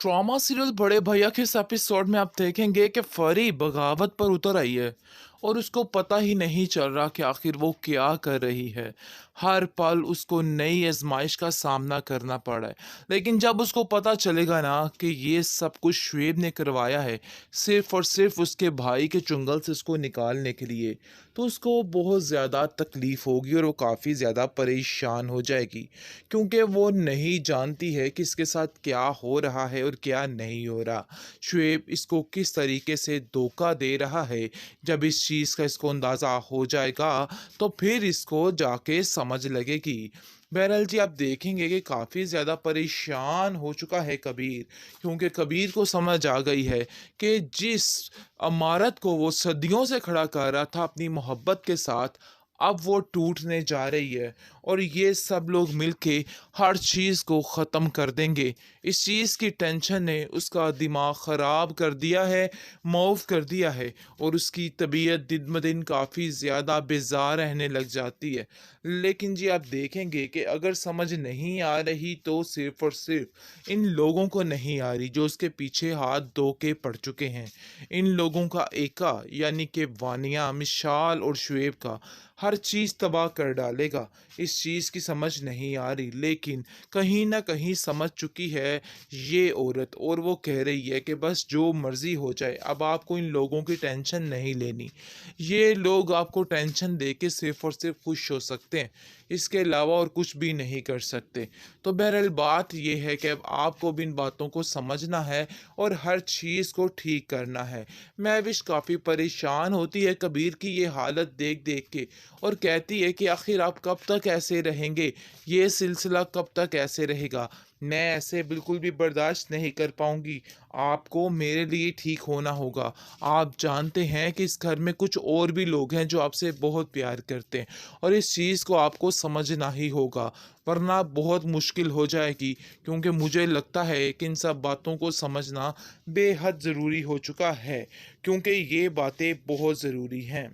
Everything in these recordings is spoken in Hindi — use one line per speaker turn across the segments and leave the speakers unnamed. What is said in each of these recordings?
ट्रॉमा सीरियल बड़े भैया के इस एपिसोड में आप देखेंगे कि फरी बगावत पर उतर आई है और उसको पता ही नहीं चल रहा कि आखिर वो क्या कर रही है। हर पल उसको नई आजमाइश का सामना करना पड़ा है। लेकिन जब उसको पता चलेगा ना कि ये सब कुछ शुएब ने करवाया है सिर्फ और सिर्फ उसके भाई के चुंगल से उसको निकालने के लिए, तो उसको बहुत ज़्यादा तकलीफ़ होगी और वो काफ़ी ज़्यादा परेशान हो जाएगी, क्योंकि वो नहीं जानती है कि इसके साथ क्या हो रहा है और क्या नहीं हो रहा। शुएब इसको किस तरीके से धोखा दे रहा है, जब इस चीज़ का इसको अंदाज़ा हो जाएगा, तो फिर इसको जाके समझ लगेगी। बहरहाल जी, आप देखेंगे कि काफ़ी ज़्यादा परेशान हो चुका है कबीर, क्योंकि कबीर को समझ आ गई है कि जिस इमारत को वो सदियों से खड़ा कर रहा था अपनी मोहब्बत के साथ, अब वो टूटने जा रही है और ये सब लोग मिलके हर चीज़ को ख़त्म कर देंगे। इस चीज़ की टेंशन ने उसका दिमाग ख़राब कर दिया है, मौफ कर दिया है, और उसकी तबीयत दिन ब दिन काफ़ी ज़्यादा बेजार रहने लग जाती है। लेकिन जी, आप देखेंगे कि अगर समझ नहीं आ रही तो सिर्फ़ और सिर्फ़ इन लोगों को नहीं आ रही जो उसके पीछे हाथ धो के पड़ चुके हैं। इन लोगों का एका यानी कि वानिया, मिशाल और शुएब का हर चीज़ तबाह कर डालेगा। इस चीज़ की समझ नहीं आ रही, लेकिन कहीं न कहीं समझ चुकी है ये औरत, और वो कह रही है कि बस जो मर्ज़ी हो जाए, अब आपको इन लोगों की टेंशन नहीं लेनी। ये लोग आपको टेंशन दे के सिर्फ़ और सिर्फ़ खुश हो सकते हैं, इसके अलावा और कुछ भी नहीं कर सकते। तो बहरहाल बात ये है कि अब आपको भी इन बातों को समझना है और हर चीज़ को ठीक करना है। महविश काफ़ी परेशान होती है कबीर की ये हालत देख-देख के, और कहती है कि आखिर आप कब तक ऐसे रहेंगे? ये सिलसिला कब तक ऐसे रहेगा? मैं ऐसे बिल्कुल भी बर्दाश्त नहीं कर पाऊँगी। आपको मेरे लिए ठीक होना होगा। आप जानते हैं कि इस घर में कुछ और भी लोग हैं जो आपसे बहुत प्यार करते हैं, और इस चीज़ को आपको समझना ही होगा, वरना बहुत मुश्किल हो जाएगी, क्योंकि मुझे लगता है कि इन सब बातों को समझना बेहद ज़रूरी हो चुका है, क्योंकि ये बातें बहुत ज़रूरी हैं।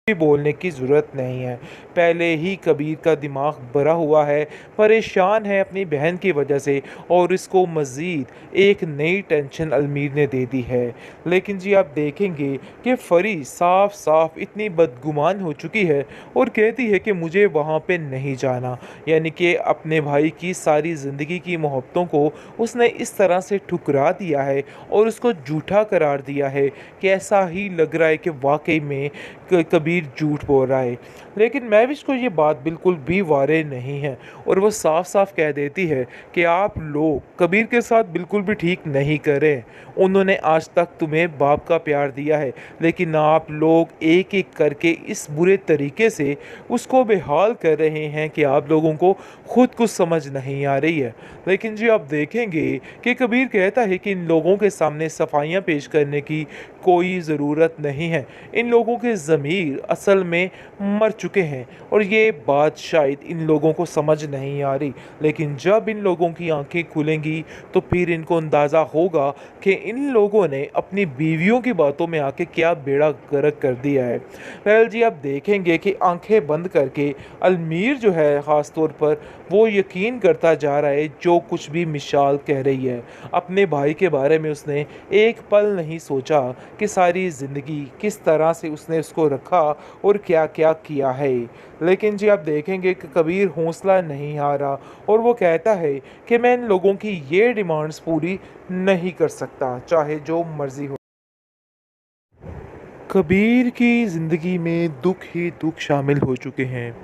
भी बोलने की ज़रूरत नहीं है। पहले ही कबीर का दिमाग भरा हुआ है, परेशान है अपनी बहन की वजह से, और इसको मज़ीद एक नई टेंशन अलमीर ने दे दी है। लेकिन जी, आप देखेंगे कि फरी साफ-साफ इतनी बदगुमान हो चुकी है और कहती है कि मुझे वहाँ पे नहीं जाना। यानी कि अपने भाई की सारी ज़िंदगी की मोहब्बतों को उसने इस तरह से ठुकरा दिया है और उसको झूठा करार दिया है कि ऐसा ही लग रहा है कि वाक़ई में कबीर झूठ बोल रहा है। लेकिन महविश को ये बात बिल्कुल भी वारे नहीं है और वो साफ साफ कह देती है कि आप लोग कबीर के साथ बिल्कुल भी ठीक नहीं करें। उन्होंने आज तक तुम्हें बाप का प्यार दिया है, लेकिन आप लोग एक एक करके इस बुरे तरीके से उसको बेहाल कर रहे हैं कि आप लोगों को खुद कुछ समझ नहीं आ रही है। लेकिन जी, आप देखेंगे कि कबीर कहता है कि इन लोगों के सामने सफाइयाँ पेश करने की कोई ज़रूरत नहीं है। इन लोगों के ज़मीर असल में मर चुके हैं और ये बात शायद इन लोगों को समझ नहीं आ रही। लेकिन जब इन लोगों की आंखें खुलेंगी तो फिर इनको अंदाज़ा होगा कि इन लोगों ने अपनी बीवियों की बातों में आके क्या बेड़ा गर्क कर दिया है। बहरहाल जी, आप देखेंगे कि आंखें बंद करके अलमीर जो है ख़ास तौर पर वो यकीन करता जा रहा है जो कुछ भी मिशाल कह रही है। अपने भाई के बारे में उसने एक पल नहीं सोचा कि सारी ज़िंदगी किस तरह से उसने उसको रखा और क्या-क्या किया है। लेकिन जी, आप देखेंगे कि कबीर हौसला नहीं हारा और वो कहता है कि मैं इन लोगों की ये डिमांड्स पूरी नहीं कर सकता, चाहे जो मर्ज़ी हो। कबीर की ज़िंदगी में दुख ही दुख शामिल हो चुके हैं।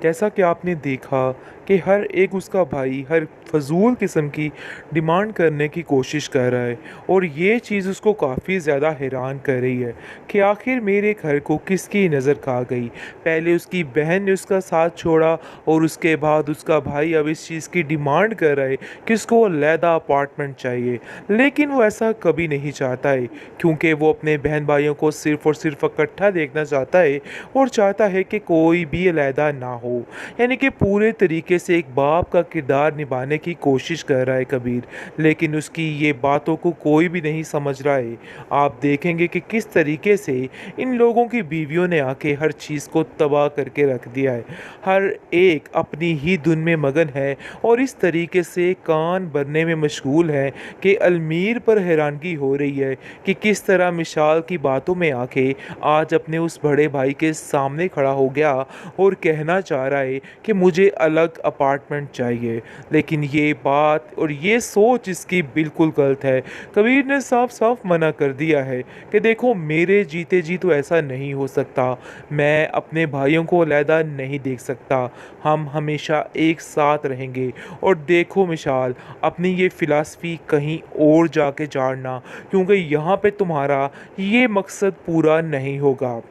जैसा कि आपने देखा कि हर एक उसका भाई हर फ़ज़ूल किस्म की डिमांड करने की कोशिश कर रहा है और ये चीज़ उसको काफ़ी ज़्यादा हैरान कर रही है कि आखिर मेरे घर को किसकी नज़र खा गई। पहले उसकी बहन ने उसका साथ छोड़ा और उसके बाद उसका भाई अब इस चीज़ की डिमांड कर रहा है कि उसको अलहदा अपार्टमेंट चाहिए। लेकिन वो ऐसा कभी नहीं चाहता है, क्योंकि वो अपने बहन भाइयों को सिर्फ़ और सिर्फ़ इकट्ठा देखना चाहता है और चाहता है कि कोई भी अलहदा ना हो। हो। यानी कि पूरे तरीके से एक बाप का किरदार निभाने की कोशिश कर रहा है कबीर, लेकिन उसकी ये बातों को कोई भी नहीं समझ रहा है। आप देखेंगे कि किस तरीके से इन लोगों की बीवियों ने आके हर चीज़ को तबाह करके रख दिया है। हर एक अपनी ही धुन में मगन है और इस तरीके से कान भरने में मशगूल है कि अलमीर पर हैरानगी हो रही है कि किस तरह मिशाल की बातों में आके आज अपने उस बड़े भाई के सामने खड़ा हो गया और कहना चाह रहा है कि मुझे अलग अपार्टमेंट चाहिए। लेकिन ये बात और ये सोच इसकी बिल्कुल गलत है। कबीर ने साफ साफ मना कर दिया है कि देखो, मेरे जीते जी तो ऐसा नहीं हो सकता। मैं अपने भाइयों को अलहदा नहीं देख सकता। हम हमेशा एक साथ रहेंगे। और देखो मिशाल, अपनी ये फ़िलासफ़ी कहीं और जाके झाड़ना, क्योंकि यहाँ पे तुम्हारा ये मकसद पूरा नहीं होगा।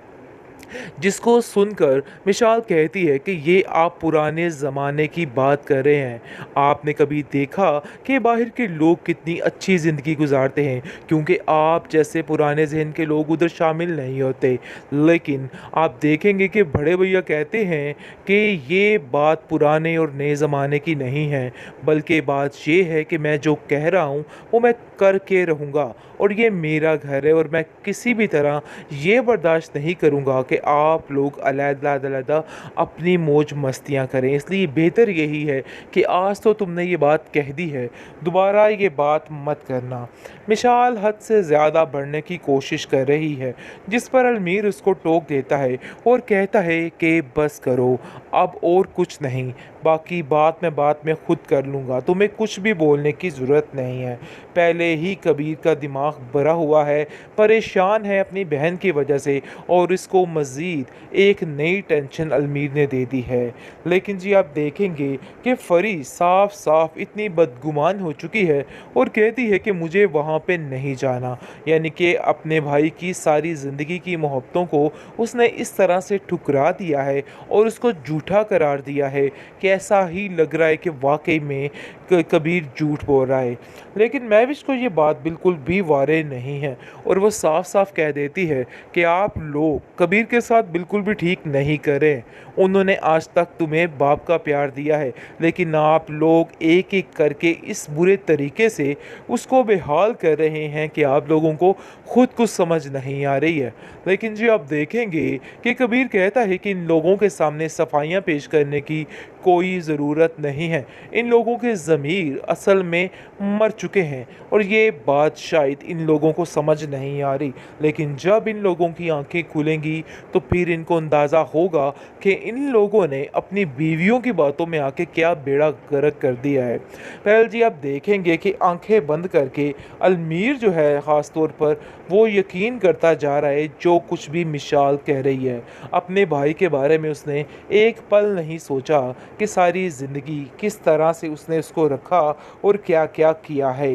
जिसको सुनकर मिशाल कहती है कि ये आप पुराने ज़माने की बात कर रहे हैं। आपने कभी देखा कि बाहर के लोग कितनी अच्छी ज़िंदगी गुजारते हैं, क्योंकि आप जैसे पुराने ज़हन के लोग उधर शामिल नहीं होते। लेकिन आप देखेंगे कि बड़े भैया कहते हैं कि ये बात पुराने और नए ज़माने की नहीं है, बल्कि बात ये है कि मैं जो कह रहा हूँ वो मैं करके रहूँगा, और ये मेरा घर है और मैं किसी भी तरह ये बर्दाश्त नहीं करूँगा कि आप लोग अलग-अलग अपनी मौज मस्तियाँ करें। इसलिए बेहतर यही है कि आज तो तुमने ये बात कह दी है, दोबारा ये बात मत करना। मिशाल हद से ज़्यादा बढ़ने की कोशिश कर रही है, जिस पर अलमीर उसको टोक देता है और कहता है कि बस करो, अब और कुछ नहीं, बाकी बात मैं खुद कर लूँगा, तुम्हें कुछ भी बोलने की ज़रूरत नहीं है। पहले ही कबीर का दिमाग भरा हुआ है, परेशान है अपनी बहन की वजह से, और इसको मज़ीद एक नई टेंशन अलमीर ने दे दी है। लेकिन जी आप देखेंगे कि फरी साफ साफ इतनी बदगुमान हो चुकी है और कहती है कि मुझे वहाँ पे नहीं जाना। यानी कि अपने भाई की सारी ज़िंदगी की मोहब्बतों को उसने इस तरह से ठुकरा दिया है और उसको झूठा करार दिया है कि ऐसा ही लग रहा है कि वाकई में कबीर झूठ बोल रहा है। लेकिन महविश को ये बात बिल्कुल भी वारे नहीं है और वो साफ साफ कह देती है कि आप लोग कबीर के साथ बिल्कुल भी ठीक नहीं करें। उन्होंने आज तक तुम्हें बाप का प्यार दिया है, लेकिन आप लोग एक एक करके इस बुरे तरीके से उसको बेहाल कर रहे हैं कि आप लोगों को खुद कुछ समझ नहीं आ रही है। लेकिन जी आप देखेंगे कि कबीर कहता है कि इन लोगों के सामने सफाइयाँ पेश करने की कोई ज़रूरत नहीं है। इन लोगों के ज़मीर असल में मर चुके हैं और ये बात शायद इन लोगों को समझ नहीं आ रही। लेकिन जब इन लोगों की आंखें खुलेंगी तो फिर इनको अंदाज़ा होगा कि इन लोगों ने अपनी बीवियों की बातों में आके क्या बेड़ा गर्क कर दिया है। पहल जी आप देखेंगे कि आंखें बंद करके अलमीर जो है ख़ास तौर पर वो यकीन करता जा रहा है जो कुछ भी मिशाल कह रही है। अपने भाई के बारे में उसने एक पल नहीं सोचा कि सारी ज़िंदगी किस तरह से उसने उसको रखा और क्या क्या किया है।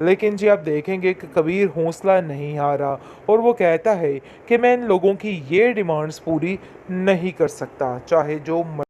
लेकिन जी आप देखेंगे कि कबीर हौसला नहीं हारा और वो कहता है कि मैं इन लोगों की ये डिमांड्स पूरी नहीं कर सकता, चाहे जो